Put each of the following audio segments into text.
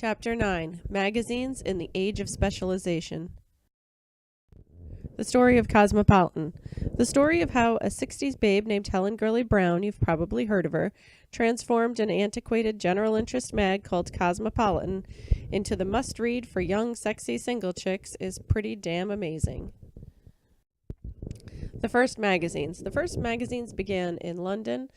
Chapter 9: Magazines in the Age of Specialization. The story of Cosmopolitan. The story of how a 60s babe named Helen Gurley Brown, you've probably heard of her, transformed an antiquated general interest mag called Cosmopolitan into the must-read for young, sexy single chicks is pretty damn amazing. The first magazines. The first magazines began in London.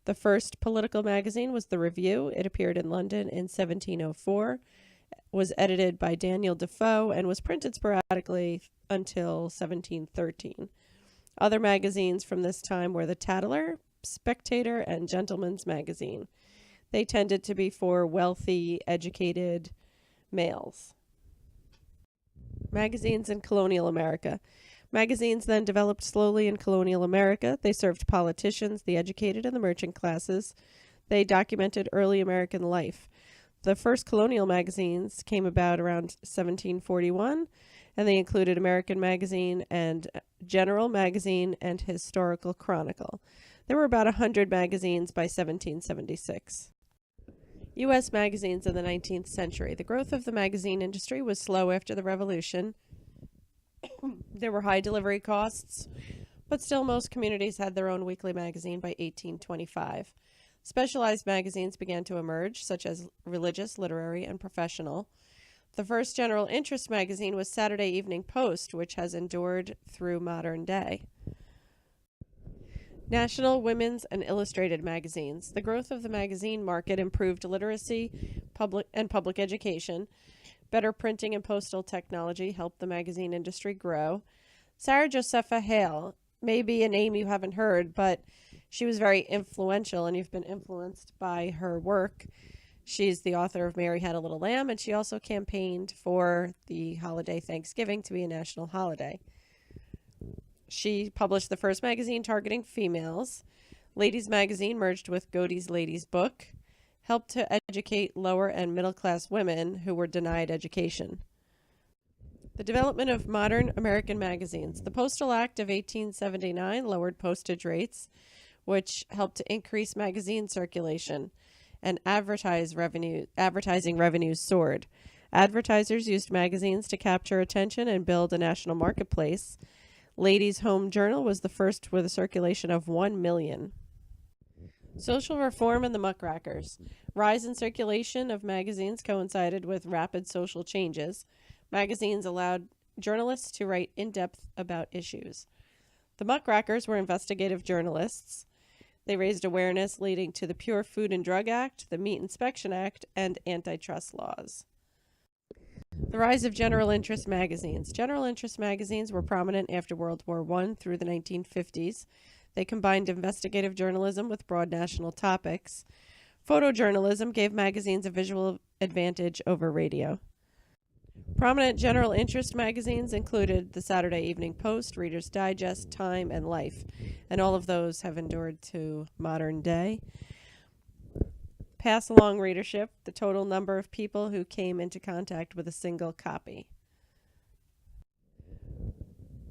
The first political magazine was The Review. It appeared in London in 1704, was edited by Daniel Defoe, and was printed sporadically until 1713. Other magazines from this time were The Tatler, Spectator, and Gentleman's Magazine. They tended to be for wealthy, educated males. Magazines in colonial America. Magazines then developed slowly in colonial America. They served politicians, the educated, and the merchant classes. They documented early American life. The first colonial magazines came about around 1741, and they included American Magazine and General Magazine and Historical Chronicle. There were about 100 magazines by 1776. U.S. magazines in the 19th century. The growth of the magazine industry was slow after the Revolution. There were high delivery costs, but still most communities had their own weekly magazine by 1825. Specialized magazines began to emerge, such as religious, literary, and professional. The first general interest magazine was Saturday Evening Post, which has endured through modern day. National, women's, and illustrated magazines. The growth of the magazine market improved literacy, public education. Better printing and postal technology helped the magazine industry grow. Sarah Josepha Hale may be a name you haven't heard, but she was very influential, and you've been influenced by her work. She's the author of Mary Had a Little Lamb, and she also campaigned for the holiday Thanksgiving to be a national holiday. She published the first magazine targeting females. Ladies Magazine merged with Godey's Ladies Book, helped to educate lower and middle-class women who were denied education. The development of modern American magazines. The Postal Act of 1879 lowered postage rates, which helped to increase magazine circulation, and advertising revenues soared. Advertisers used magazines to capture attention and build a national marketplace. Ladies' Home Journal was the first with a circulation of 1 million. Social reform and the muckrackers. Rise in circulation of magazines coincided with rapid social changes. Magazines allowed journalists to write in-depth about issues. The muckrackers were investigative journalists. They raised awareness leading to the Pure Food and Drug Act, the Meat Inspection Act, and antitrust laws. The rise of general interest magazines. General interest magazines were prominent after World War I through the 1950s. They combined investigative journalism with broad national topics. Photojournalism gave magazines a visual advantage over radio. Prominent general interest magazines included the Saturday Evening Post, Reader's Digest, Time, and Life, and all of those have endured to modern day. Pass along readership, the total number of people who came into contact with a single copy.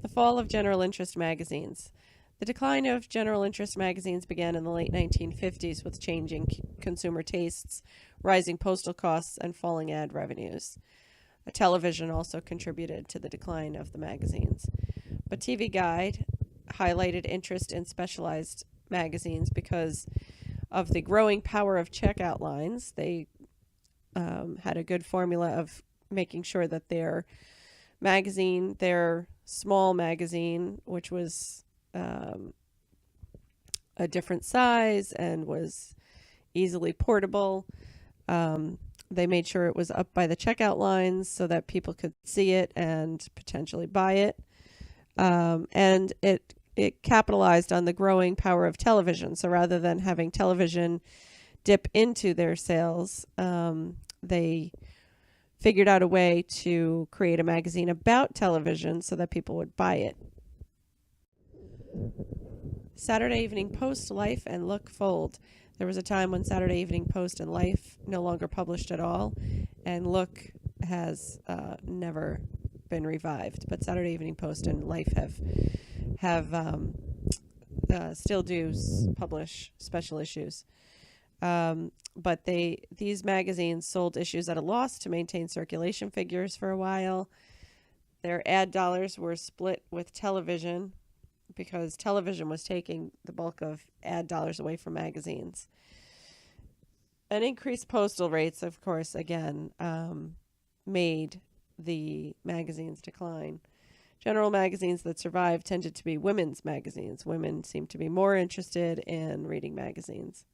The fall of general interest magazines. The decline of general interest magazines began in the late 1950s with changing consumer tastes, rising postal costs, and falling ad revenues. Television also contributed to the decline of the magazines. But TV Guide highlighted interest in specialized magazines because of the growing power of checkout lines. They had a good formula of making sure that their small magazine, which was a different size and was easily portable. They made sure it was up by the checkout lines so that people could see it and potentially buy it. And it capitalized on the growing power of television. So rather than having television dip into their sales, they figured out a way to create a magazine about television so that people would buy it. Saturday Evening Post, Life, and Look fold. There was a time when Saturday Evening Post and Life no longer published at all, and Look has never been revived. But Saturday Evening Post and Life have still do publish special issues. But these magazines sold issues at a loss to maintain circulation figures for a while. Their ad dollars were split with television because television was taking the bulk of ad dollars away from magazines. And increased postal rates, of course, again, made the magazines decline. General magazines that survived tended to be women's magazines. Women seemed to be more interested in reading magazines.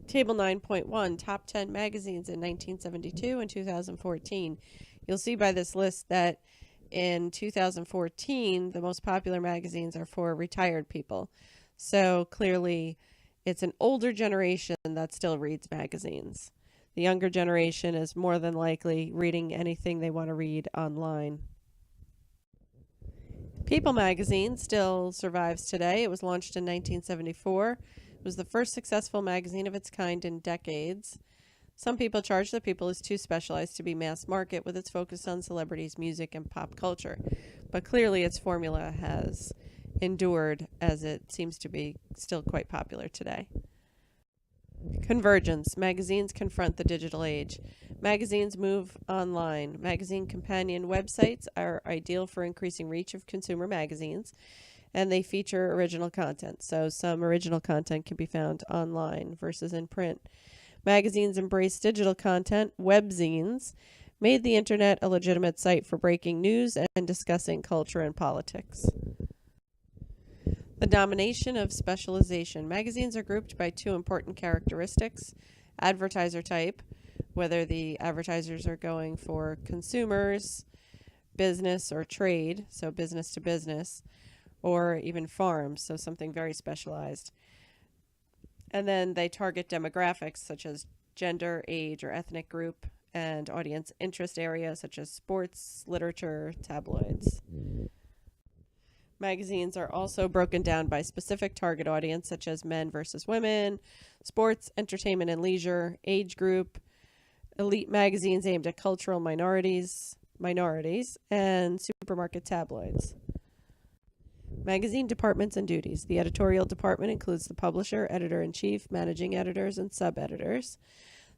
Table 9.1, Top 10 Magazines in 1972 and 2014. You'll see by this list that in 2014, the most popular magazines are for retired people. So clearly, it's an older generation that still reads magazines. The younger generation is more than likely reading anything they want to read online. People magazine still survives today. It was launched in 1974. It was the first successful magazine of its kind in decades. Some people charge that People is too specialized to be mass market with its focus on celebrities, music, and pop culture. But clearly its formula has endured, as it seems to be still quite popular today. Convergence. Magazines confront the digital age. Magazines move online. Magazine companion websites are ideal for increasing reach of consumer magazines, and they feature original content. So some original content can be found online versus in print. Magazines embrace digital content. Webzines made the internet a legitimate site for breaking news and discussing culture and politics. The domination of specialization. Magazines are grouped by two important characteristics: advertiser type, whether the advertisers are going for consumers, business, or trade, so business to business, or even farms, so something very specialized. And then they target demographics such as gender, age, or ethnic group, and audience interest areas such as sports, literature, tabloids. Magazines are also broken down by specific target audience such as men versus women, sports, entertainment and leisure, age group, elite magazines aimed at cultural minorities, and supermarket tabloids. Magazine departments and duties. The editorial department includes the publisher, editor-in-chief, managing editors, and sub-editors.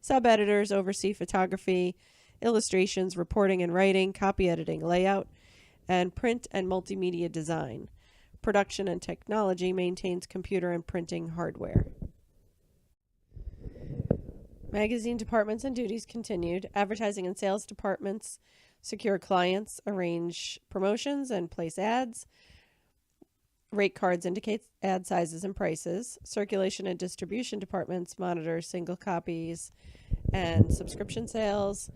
Sub-editors oversee photography, illustrations, reporting and writing, copy editing, layout, and print and multimedia design. Production and technology maintains computer and printing hardware. Magazine departments and duties continued. Advertising and sales departments secure clients, arrange promotions, and place ads. Rate cards indicate ad sizes and prices. Circulation and distribution departments monitor single copies and subscription sales.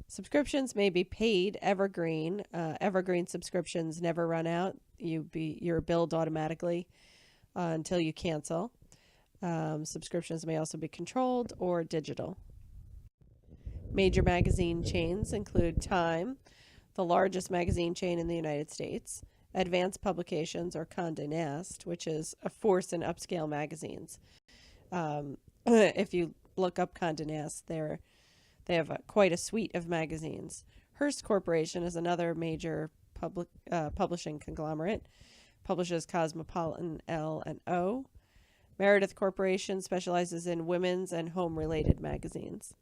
Subscriptions may be paid evergreen. Evergreen subscriptions never run out. You're billed automatically until you cancel. Subscriptions may also be controlled or digital. Major magazine chains include Time, the largest magazine chain in the United States, Advanced Publications, or Condé Nast, which is a force in upscale magazines. If you look up Condé Nast, they have quite a suite of magazines. Hearst Corporation is another major publishing conglomerate. Publishes Cosmopolitan L and O. Meredith Corporation specializes in women's and home-related magazines.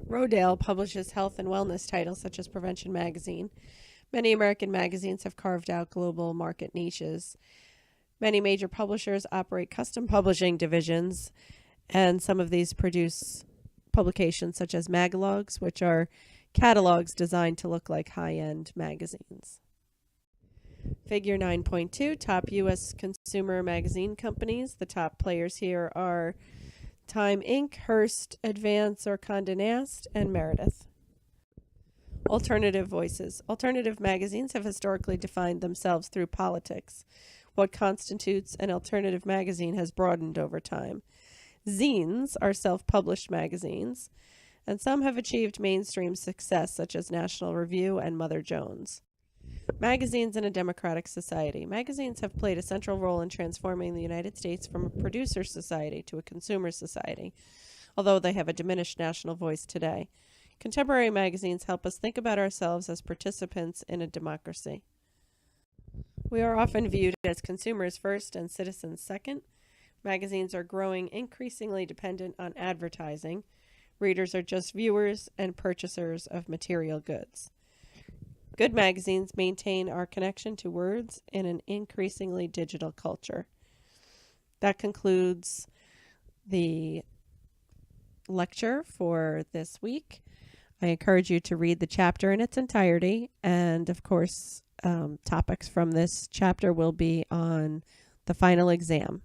Rodale publishes health and wellness titles such as Prevention Magazine. Many American magazines have carved out global market niches. Many major publishers operate custom publishing divisions, and some of these produce publications such as magalogs, which are catalogs designed to look like high-end magazines. Figure 9.2, top U.S. consumer magazine companies. The top players here are Time Inc., Hearst, Advance or Condé Nast, and Meredith. Alternative voices. Alternative magazines have historically defined themselves through politics. What constitutes an alternative magazine has broadened over time. Zines are self-published magazines, and some have achieved mainstream success, such as National Review and Mother Jones. Magazines in a democratic society. Magazines have played a central role in transforming the United States from a producer society to a consumer society, although they have a diminished national voice today. Contemporary magazines help us think about ourselves as participants in a democracy. We are often viewed as consumers first and citizens second. Magazines are growing increasingly dependent on advertising. Readers are just viewers and purchasers of material goods. Good magazines maintain our connection to words in an increasingly digital culture. That concludes the lecture for this week. I encourage you to read the chapter in its entirety. And of course, topics from this chapter will be on the final exam.